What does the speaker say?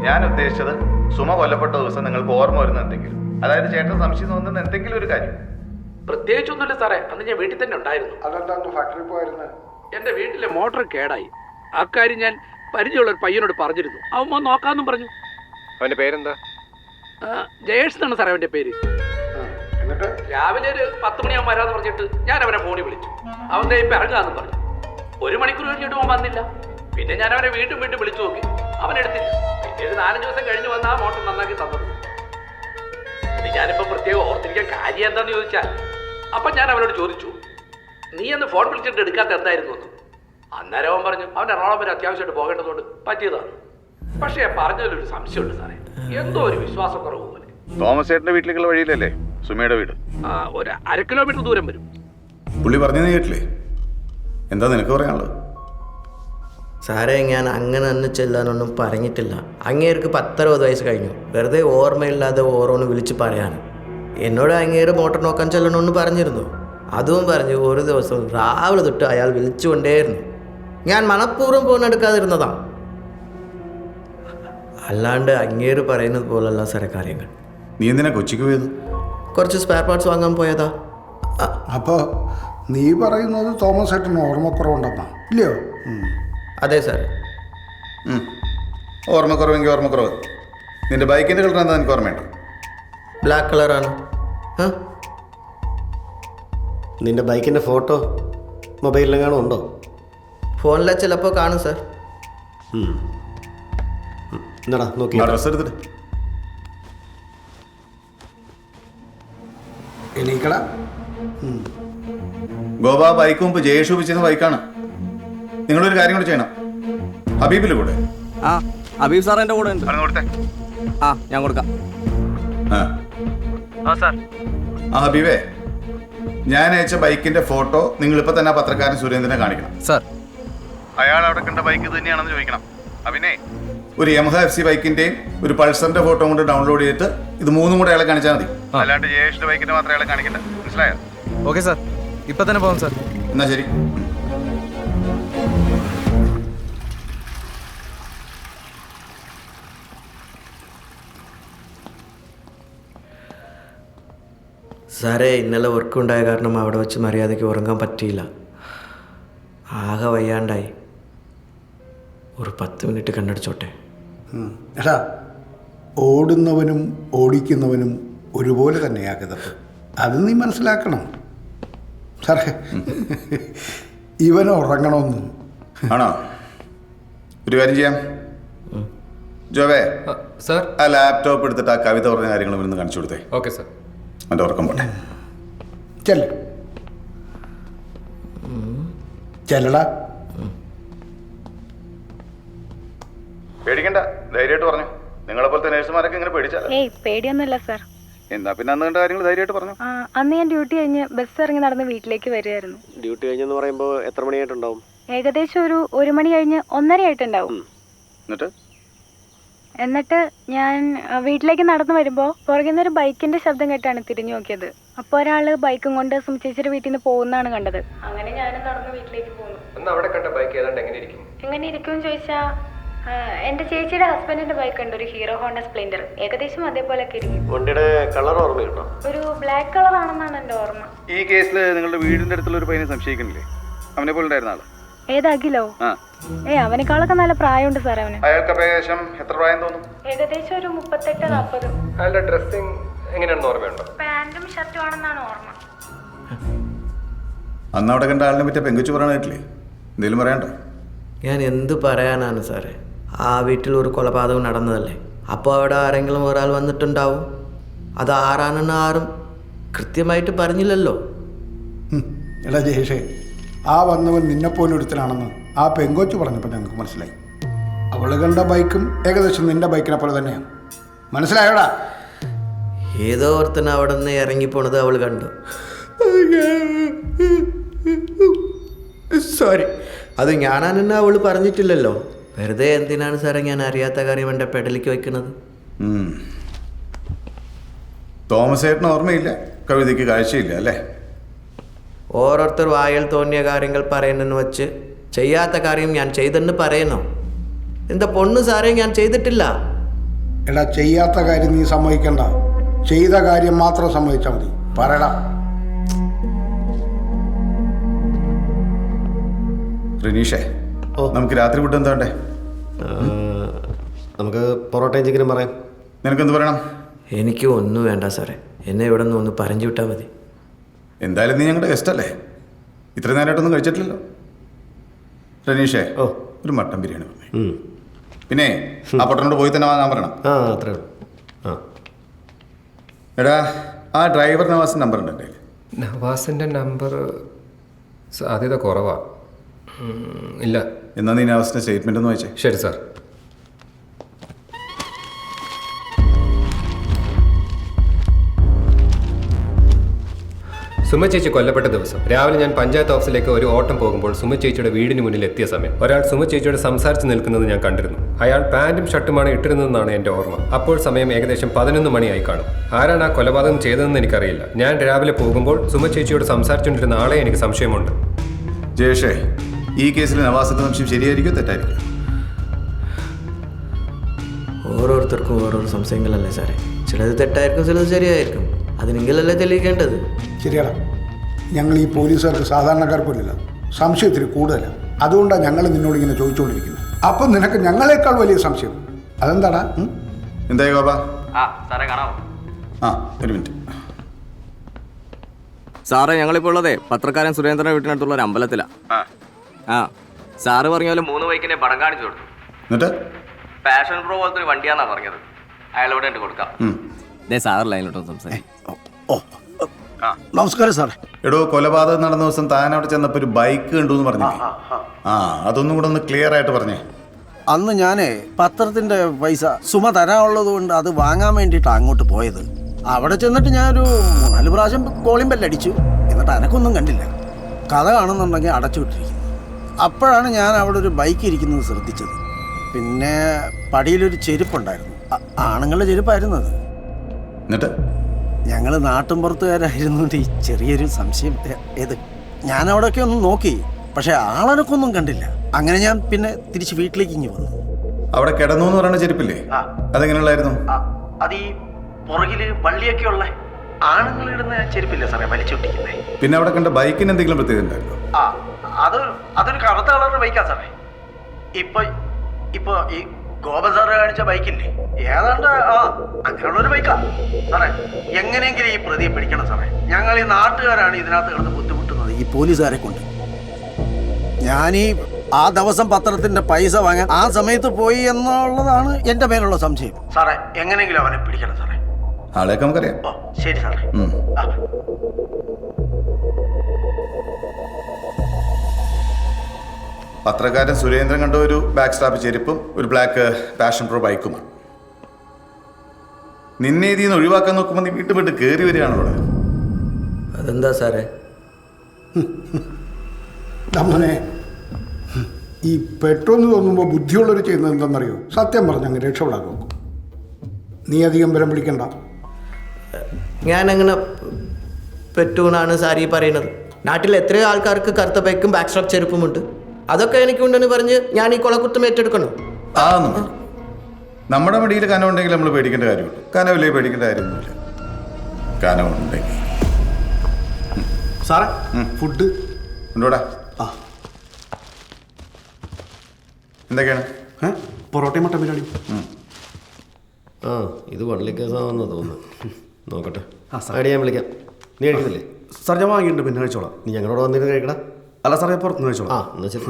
ഞാൻ ഉദ്ദേശിച്ചത് സുമ കൊല്ലപ്പെട്ട ദിവസം നിങ്ങൾക്ക് ഓർമ്മ വരുന്ന എന്തെങ്കിലും, അതായത് ചേട്ടൻ സംശയം തോന്നുന്ന എന്തെങ്കിലും ഒരു കാര്യം. പ്രത്യേകിച്ചൊന്നുമില്ല സാറേ, അന്ന് ഞാൻ വീട്ടിൽ തന്നെ ഉണ്ടായിരുന്നു. അതെന്താ ഫാക്ടറി പോയിരുന്നു? എൻ്റെ വീട്ടിലെ മോട്ടോർ കേടായി. അക്കാര്യം ഞാൻ പരിചയമുള്ള ഒരു പയ്യനോട് പറഞ്ഞിരുന്നു. അവൻ നോക്കാമെന്നും പറഞ്ഞു. അവന്റെ പേരെന്താ? ജയേഷ് എന്നാണ് സാറേ അവൻ്റെ പേര്. എന്നിട്ട് രാവിലെ ഒരു 10 മണിയാകുമ്പോൾ വരാമെന്ന് പറഞ്ഞിട്ട് ഞാൻ അവനെ ഫോണിൽ വിളിച്ചു. അവൻ ഇപ്പം ഇറങ്ങാമെന്ന് പറഞ്ഞു. 1 മണിക്കൂർ കഴിഞ്ഞിട്ട് അവൻ വന്നില്ല. പിന്നെ ഞാൻ അവനെ വീണ്ടും വിളിച്ചു നോക്കി, അവനെടുത്തില്ല. പിന്നെ ഒരു 4-5 ദിവസം കഴിഞ്ഞ് വന്ന് ആ മോട്ടോർ നന്നാക്കി തന്നത്. പിന്നെ ഞാനിപ്പോൾ പ്രത്യേകം ഓർത്തിരിക്കാൻ കാര്യം എന്താണെന്ന് ചോദിച്ചാൽ, അപ്പം ഞാൻ അവനോട് ചോദിച്ചു, നീ എന്ന് ഫോൺ വിളിച്ചിട്ട് എടുക്കാത്ത എന്തായിരുന്നു എന്ന്. അന്നേരം അവൻ പറഞ്ഞു അവൻ എറണാകുളം വരെ അത്യാവശ്യമായിട്ട് പോകേണ്ടതുകൊണ്ട് പറ്റിയതാണ്. പക്ഷേ പറഞ്ഞതിലൊരു സംശയമുണ്ട് സാറേ, എന്തോ ഒരു വിശ്വാസക്കുറവ് പോലെ. തോമസ് ചേട്ടന്റെ വീട്ടിലേക്കുള്ള വഴിയിലല്ലേ സുമയുടെ വീട്? ഒരു 1/2 കിലോമീറ്റർ ദൂരം വരും. പുള്ളി പറഞ്ഞു കേട്ടില്ലേ? എന്താ നിനക്ക് പറയാനുള്ളത്? സാറേ, ഞാൻ അങ്ങനെ തന്നെ ചെല്ലാനൊന്നും പറഞ്ഞിട്ടില്ല. അങ്ങേർക്ക് 10-60 വയസ്സ് കഴിഞ്ഞു. വെറുതെ ഓർമ്മയില്ലാതെ ഓരോന്ന് വിളിച്ച് പറയാൻ. എന്നോട് അങ്ങേര് മോട്ടോർ നോക്കാൻ ചെല്ലണമെന്ന് പറഞ്ഞിരുന്നു. അതും പറഞ്ഞു ഒരു ദിവസം രാവിലെ തൊട്ട് അയാൾ വിളിച്ചുകൊണ്ടേയിരുന്നു. ഞാൻ മനഃപൂർവ്വം ഫോൺ എടുക്കാതിരുന്നതാണ്. അല്ലാണ്ട് അങ്ങേര് പറയുന്നത് പോലല്ല സാറേ കാര്യങ്ങൾ. നീ എന്തിനാ കൊച്ചിക്ക് പോയത്? കുറച്ച് സ്പെയർ പാർട്സ് വാങ്ങാൻ പോയതാ. അപ്പോൾ നീ പറയുന്നത് തോമസ് ഏട്ടന് ഓർമ്മക്കുറവുണ്ടെന്നാ, ഇല്ലയോ? അതെ സാറേ. ഓർമ്മക്കുറവെങ്കിൽ ഓർമ്മക്കുറവ്. നിന്റെ ബൈക്കിന്റെ കളർ എന്താ എനിക്ക് ഓർമ്മയുണ്ട്? ബ്ലാക്ക് കളറാണ്. നിന്റെ ബൈക്കിൻ്റെ ഫോട്ടോ മൊബൈലിലെങ്ങാനും ഉണ്ടോ? ഫോണിലെ ചിലപ്പോൾ കാണും സാർ. എന്താടാ നോക്കി ഡ്രസ് എടുത്തിട്ട് എണീക്കട. ഗോവ ബൈക്ക് മുമ്പ് ജയേഷ് ഉപയോഗിച്ചിരുന്ന ബൈക്കാണ്. നിങ്ങളൊരു കാര്യം കൂടെ ചെയ്യണം. ഹബീബില് കൂടെ. ആ, ഹബീബ് സാർ എൻ്റെ കൂടെ ഉണ്ട്. കൊടുത്തേ. ആ, ഞാൻ കൊടുക്കാം. സാർ, ഹബീബേ, ഞാൻ അയച്ച ബൈക്കിന്റെ ഫോട്ടോ നിങ്ങൾ ഇപ്പൊ തന്നെ പത്രക്കാരൻ സുരേന്ദ്രനെ കാണിക്കണം. സാർ, അയാൾ അവിടെ കണ്ട ബൈക്ക് ഇത് തന്നെയാണെന്ന് ചോദിക്കണം. അവിനെ ഒരു യമഹ FC ബൈക്കിന്റെയും ഒരു പൾസറിന്റെ ഫോട്ടോ കൊണ്ട് ഡൗൺലോഡ് ചെയ്തിട്ട് ഇത് 3 കൂടെ അയാളെ കാണിച്ചാൽ മതി. അല്ലാണ്ട് ജയേഷിന്റെ ബൈക്കിന്റെ മാത്രം അയാളെ കാണിക്കണ്ട. മനസ്സിലായോ? ഓക്കെ സാർ, ഇപ്പം തന്നെ പോകാം സാർ. എന്നാ ശരി. സാറേ, ഇന്നലെ വർക്കുണ്ടായ കാരണം അവിടെ വെച്ച് മര്യാദയ്ക്ക് ഉറങ്ങാൻ പറ്റിയില്ല. ആകെ വയ്യാണ്ടായി. ഒരു 10 മിനിറ്റ് കണ്ണടിച്ചോട്ടെ. എടാ, ഓടുന്നവനും ഓടിക്കുന്നവനും ഒരുപോലെ തന്നെയാകരുത്. അത് നീ മനസ്സിലാക്കണം. സാറേ, ഇവന് ഉറങ്ങണമെന്ന്. ആണോ? ഒരു കാര്യം ചെയ്യാം. ജോവേ സാർ, ആ ലാപ്ടോപ്പ് എടുത്തിട്ട് ആ കവിത പറഞ്ഞ കാര്യങ്ങൾ ഇവരൊന്ന് കാണിച്ചു കൊടുത്തേ. Okay sir. അവൻ്റെ ഉറക്കം പോട്ടെ. ചെല്ല ചെല്ലടാ. പേടിക്കണ്ട, ധൈര്യമായിട്ട് പറഞ്ഞു. നിങ്ങളെ പോലത്തെ നഴ്സുമാരൊക്കെ ഇങ്ങനെ പേടിച്ചാലോ? ഏയ്, പേടിയൊന്നുമില്ല സാർ. എന്താ പിന്നെ അന്ന് കണ്ട കാര്യങ്ങൾ ധൈര്യമായിട്ട് പറഞ്ഞു. അന്ന് ഞാൻ ഡ്യൂട്ടി കഴിഞ്ഞ് ബസ് ഇറങ്ങി നടന്ന് വീട്ടിലേക്ക് വരികയായിരുന്നു. ഡ്യൂട്ടി കഴിഞ്ഞെന്ന് പറയുമ്പോൾ എത്ര മണിയായിട്ടുണ്ടാവും? ഏകദേശം ഒരു 1 മണി കഴിഞ്ഞ് 1:30 ആയിട്ടുണ്ടാവും. എന്നിട്ട് ഞാൻ വീട്ടിലേക്ക് നടന്നു വരുമ്പോൾ പുറകിൽ നിന്നൊരു ബൈക്കിന്റെ ശബ്ദം കേട്ടാണ് തിരിഞ്ഞു നോക്കിയത്. അപ്പോൾ ഒരാള് ബൈക്കും കൊണ്ട് സുമിച്ചേച്ചിയുടെ വീട്ടിൽ നിന്ന് പോകുന്നതാണ് കണ്ടത്. അങ്ങനെ ഞാനും നടന്ന് വീട്ടിലേക്ക് പോകുന്നു. അവിടെ കണ്ട ബൈക്ക് ഏതാണ്ട് എങ്ങനെ ഇരിക്കും? എങ്ങനെ ഇരിക്കും ചോദിച്ചാ, എന്റെ ചേച്ചിയുടെ ഹസ്ബൻഡിന്റെ ബൈക്ക് ഉണ്ട്, ഒരു ഹീറോ ഹോണ്ട സ്പ്ലെൻഡർ. ഏകദേശം അതേപോലെയൊക്കെ ഇരിക്കും. വണ്ടിയുടെ കളർ ഓർമ്മയുണ്ടോ? ഒരു ബ്ലാക്ക് കളർ ആണെന്നാണ് എന്റെ ഓർമ്മ. ഈ കേസിൽ നിങ്ങളുടെ വീടിന്റെ അടുത്തുള്ള ഒരു പയ്യനെ സംശയിക്കുന്നില്ലേ? അവനെ പോലെ ഉണ്ടായിരുന്ന ആള്? ഏത് അഖിലോ? അവനേക്കാളൊക്കെ നല്ല പ്രായമുണ്ട് സാർ അവന്. അയാൾക്ക് ഏകദേശം എത്ര പ്രായം തോന്നും? ഏകദേശം ഒരു 38-40. അയാളുടെ ഡ്രസ്സിങ് എങ്ങനെയാണെന്ന് ഓർമ്മയുണ്ടോ? പാന്റും ഷർട്ടും ആണെന്നാണ് ഓർമ്മ. അന്ന് അവിടെ കണ്ട ആളിനെ പറ്റി പെങ്കുച്ചു പറയാൻ കേട്ടില്ലേ? എന്തെങ്കിലും പറയണ്ടോ? ഞാൻ എന്ത് പറയാനാണ് സാറേ? ആ വീട്ടിൽ ഒരു കൊലപാതകം നടന്നതല്ലേ. അപ്പോൾ അവിടെ ആരെങ്കിലും ഒരാൾ വന്നിട്ടുണ്ടാവും. അത് ആരാണെന്ന് ആരും കൃത്യമായിട്ട് പറഞ്ഞില്ലല്ലോ. എടാ ജയേഷേ, ആ വന്നവൻ നിന്നെപ്പോലെ ഒരുത്തനാണെന്ന് ആ പെങ്കൊച്ചു പറഞ്ഞപ്പോൾ ഞങ്ങൾക്ക് മനസ്സിലായി. അവൾ കണ്ട ബൈക്കും ഏകദേശം നിന്റെ ബൈക്കിനെ പോലെ തന്നെയാണ്. മനസ്സിലായോടാ? ഏതോ ഒരുത്തൻ അവിടെ നിന്ന് ഇറങ്ങിപ്പോണത് അവൾ കണ്ടു. സോറി, അത് ഞാനാണെന്ന് അവൾ പറഞ്ഞിട്ടില്ലല്ലോ. വെറുതെ എന്തിനാണ് സാറേ ഞാൻ അറിയാത്ത കാര്യം എൻ്റെ പെടലിക്ക് വയ്ക്കുന്നത്? തോമസ് ഏട്ടന് ഓർമ്മയില്ല, കവിതയ്ക്ക് കാഴ്ചയില്ല അല്ലേ? ഓരോരുത്തർ വായിൽ തോന്നിയ കാര്യങ്ങൾ പറയുന്നെന്ന് വെച്ച് ചെയ്യാത്ത കാര്യം ഞാൻ ചെയ്തെന്ന് പറയുന്നു. എന്താ പൊണ്ണ് സാറേ, ഞാൻ ചെയ്തിട്ടില്ല. എടാ ചെയ്യാത്ത കാര്യം നീ സമ്മതിക്കണ്ട, ചെയ്ത കാര്യം മാത്രം സമ്മതിച്ചാൽ മതി. പറയടാ. റിനീഷേ, ഓ. നമുക്ക് രാത്രി ഫുഡ് എന്താ വേണ്ടേ? നമുക്ക് പൊറോട്ടയും ചിക്കനും പറയാം. നിനക്കെന്ത് പറയണം? എനിക്ക് ഒന്നും വേണ്ട സാറേ, എന്നെ ഇവിടെ നിന്ന് ഒന്ന് പറഞ്ഞു വിട്ടാൽ മതി. എന്തായാലും നീ ഞങ്ങളുടെ ഗസ്റ്റ് അല്ലേ, ഇത്ര നേരമായിട്ടൊന്നും കഴിച്ചിട്ടില്ലല്ലോ. റനീഷേ, ഓ, ഒരു മട്ടൻ ബിരിയാണി പറഞ്ഞേ. പിന്നെ ആ പൊട്ടനോട് പോയി തന്നെ വാങ്ങാൻ പറയണം. ആ അത്രേ ഉള്ളൂ. ആ എടാ, ആ ഡ്രൈവർ നവാസിൻ്റെ നമ്പർ ഉണ്ട് എൻ്റെ കയ്യിൽ. നവാസിൻ്റെ നമ്പർ സാധ്യത കുറവാണ്. ഇല്ല. എന്നാൽ നീ നവാസിൻ്റെ സ്റ്റേറ്റ്മെൻ്റ് ഒന്ന് വായിച്ചേ. ശരി സാർ. സുമ ചേച്ചി കൊല്ലപ്പെട്ട ദിവസം രാവിലെ ഞാൻ പഞ്ചായത്ത് ഓഫീസിലേക്ക് ഒരു ഓട്ടം പോകുമ്പോൾ സുമ ചേച്ചിയുടെ വീടിന് മുന്നിൽ എത്തിയ സമയം ഒരാൾ സുമ ചേച്ചിയോട് സംസാരിച്ച് നിൽക്കുന്നത് ഞാൻ കണ്ടിരുന്നു. അയാൾ പാൻറ്റും ഷർട്ടുമാണ് ഇട്ടിരുന്നതെന്നാണ് എൻ്റെ ഓർമ്മ. അപ്പോൾ സമയം ഏകദേശം 11 മണിയായി കാണും. ആരാണ് ആ കൊലപാതകം ചെയ്തതെന്ന് എനിക്കറിയില്ല. ഞാൻ രാവിലെ പോകുമ്പോൾ സുമ ചേച്ചിയോട് സംസാരിച്ചുകൊണ്ടിരുന്ന ആളെ എനിക്ക് സംശയമുണ്ട്. ജയേഷേ, ഈ കേസിൽ നവാസിൻ്റെ സംശയം ശരിയായിരിക്കും തെറ്റായിരിക്കും? ഓരോരുത്തർക്കും ഓരോരോ സംശയങ്ങളല്ലേ സാറേ. ചിലത് തെറ്റായിരിക്കും, ചിലത് ശരിയായിരിക്കും. അതിനെങ്കിലല്ലേ തെളിയിക്കേണ്ടത്. ശരിയാടാ, ഞങ്ങൾ ഈ പോലീസുകാർക്ക് സാധാരണക്കാർക്കില്ല, സംശയത്തിന് കൂടുതലാണ്. അതുകൊണ്ടാണ് ഞങ്ങൾ നിന്നോട് ഇങ്ങനെ ചോദിച്ചുകൊണ്ടിരിക്കുന്നത്. അപ്പം നിനക്ക് ഞങ്ങളെക്കാൾ വലിയ സംശയം അതെന്താടാ? എന്തായി ഗോപ? സാറേ കാണാമോ? ആ, ഒരു മിനിറ്റ്. സാറേ, ഞങ്ങളിപ്പോൾ ഉള്ളതേ പത്രക്കാരൻ സുരേന്ദ്രന്റെ വീട്ടിനടുത്തുള്ള ഒരു അമ്പലത്തിലാണ്. ആ സാറ് പറഞ്ഞ പോലെ 3 ബൈക്കിനെ പടം കാണിച്ചു കൊടുത്തു. എന്നിട്ട് പാഷൻ പ്രോ പോലത്തെ ഒരു വണ്ടിയാന്നാ പറഞ്ഞത്. അയാൾ ഇവിടെ ഉണ്ട്, കൊടുക്കാം. സാർ ലൈനിലോട്ടോ സംസാരിക്കും. നമസ്കാരം സാറേ. എടോ, കൊലപാതകം നടന്ന ദിവസം താൻ അവിടെ ചെന്നപ്പോൾ ഒരു ബൈക്ക് കണ്ടു എന്ന് പറഞ്ഞില്ലേ? ആ, അതൊന്നും കൂടെ ഒന്ന് ക്ലിയർ ആയിട്ട് പറഞ്ഞേ. അന്ന് ഞാനേ പത്രത്തിൻ്റെ പൈസ സുമ തരാനുള്ളത് കൊണ്ട് അത് വാങ്ങാൻ വേണ്ടിയിട്ടാണ് അങ്ങോട്ട് പോയത്. അവിടെ ചെന്നിട്ട് ഞാനൊരു 4 പ്രാവശ്യം കോളിംഗ് ബെല്ലടിച്ചു. എന്നിട്ട് അനക്കൊന്നും കണ്ടില്ല. കഥ കാണുന്നുണ്ടെങ്കിൽ അടച്ചു വിട്ടിരിക്കുന്നു. അപ്പോഴാണ് ഞാൻ അവിടെ ഒരു ബൈക്ക് ഇരിക്കുന്നത് ശ്രദ്ധിച്ചത്. പിന്നെ പടിയിലൊരു ചെരുപ്പുണ്ടായിരുന്നു. ആണുങ്ങളുടെ ചെരുപ്പായിരുന്നു അത്. എന്നിട്ട് ഞങ്ങൾ നാട്ടിൻപുറത്തുകാരായിരുന്നുകൊണ്ട് ഈ ചെറിയൊരു സംശയം. ഏത് ഞാനവിടെയൊക്കെ ഒന്ന് നോക്കി, പക്ഷെ ആളനക്കൊന്നും കണ്ടില്ല. അങ്ങനെ ഞാൻ പിന്നെ തിരിച്ച് വീട്ടിലേക്ക് ഇങ്ങ് വന്നു. അവിടെ കിടന്നു എന്ന് പറയുന്ന ചെരുപ്പില്ലേ, അതെങ്ങനെയുള്ളായിരുന്നു? അത് ഈ പുറകില് വള്ളിയൊക്കെ ഉള്ള ആണുങ്ങളിടുന്ന ചെരുപ്പില്ലേ സാറേ, വലിച്ചൊട്ടിക്കുന്നേ. പിന്നെ അവിടെ കണ്ട ബൈക്കിന് എന്തെങ്കിലും പ്രത്യേകത ഉണ്ടായിരുന്നോ? അതൊരു കറുത്ത കളറിന്റെ ബൈക്കാ സാറേ. ഇപ്പൊ ഈ ഗോപൻ സാറ് കാണിച്ച ബൈക്കില്ലേ, ഏതാണ്ട് അങ്ങനെയുള്ളൊരു ബൈക്കാ സാറേ. എങ്ങനെയെങ്കിലും ഈ പ്രതിയെ പിടിക്കണം സാറേ. ഞങ്ങൾ ഈ നാട്ടുകാരാണ് ഇതിനകത്ത് കിടന്ന് ബുദ്ധിമുട്ടുന്നത് ഈ പോലീസുകാരെ കൊണ്ട്. ഞാനീ ആ ദിവസം പത്രത്തിന്റെ പൈസ വാങ്ങാൻ ആ സമയത്ത് പോയി എന്നുള്ളതാണ് എന്റെ മേലുള്ള സംശയം സാറേ. എങ്ങനെയെങ്കിലും അവനെ പിടിക്കണം സാറേ. ആളെയൊക്കെ നമുക്കറിയാം. ഓ ശരി സാറേ. പത്രക്കാരൻ സുരേന്ദ്രൻ കണ്ട ഒരു ബാക്ക് സ്ട്രാപ്പ് ചെരുപ്പും ഒരു ബ്ലാക്ക് പാഷൻ പ്രോ ബൈക്കുമാണ്. നിന്നെ ഇതിൽ നിന്ന് ഒഴിവാക്കാൻ നോക്കുമ്പോൾ നീ വീട്ട് കയറി വരികയാണല്ലോ. അതെന്താ സാറേ? നമ്മനെ ഈ പെട്ടെന്ന് തോന്നുമ്പോൾ ബുദ്ധിയുള്ളവർ ചെയ്യുന്നത് എന്താണെന്നറിയോ? സത്യം പറഞ്ഞങ്ങ് രക്ഷപ്പെടാൻ നോക്കും. നീ അധികം ബലം പിടിക്കണ്ട. ഞാനങ്ങനെ പെറ്റൂന്നാണ് സാരി പറയുന്നത്. നാട്ടിൽ എത്രയോ ആൾക്കാർക്ക് കറുത്ത ബൈക്കും ബാക്ക് സ്ട്രാപ്പ് ചെരുപ്പുമുണ്ട്. അതൊക്കെ എനിക്കുണ്ടെന്ന് പറഞ്ഞ് ഞാൻ ഈ കൊലക്കുത്തം ഏറ്റെടുക്കണം? നമ്മുടെ മടിയിൽ കനമുണ്ടെങ്കിൽ നമ്മൾ പേടിക്കേണ്ട കാര്യമുള്ളൂ. കനവില്ലേ പേടിക്കേണ്ട കാര്യമൊന്നുമില്ല. കനമുണ്ടെങ്കിൽ സാറേ, ഫുഡ് ഉണ്ടോടാ? എന്തൊക്കെയാണ്? പൊറോട്ടയും മട്ടൻ ബിരിയാണി. ആ, ഇത് വള്ളി കേസാണെന്ന് തോന്നുന്നു. നോക്കട്ടെ. ഐഡിയ ഞാൻ വിളിക്കാം. നീ കഴിക്കുന്നില്ലേ? സാർ, ഞാൻ വാങ്ങിയിട്ടുണ്ട്, പിന്നെ കഴിച്ചോളാം. നീ ഞങ്ങളോട് വന്നിട്ട് കഴിക്കടാ. അല്ല സാറേ, പുറത്തുനിന്ന് കഴിച്ചോളാം. എന്നാ ശരി.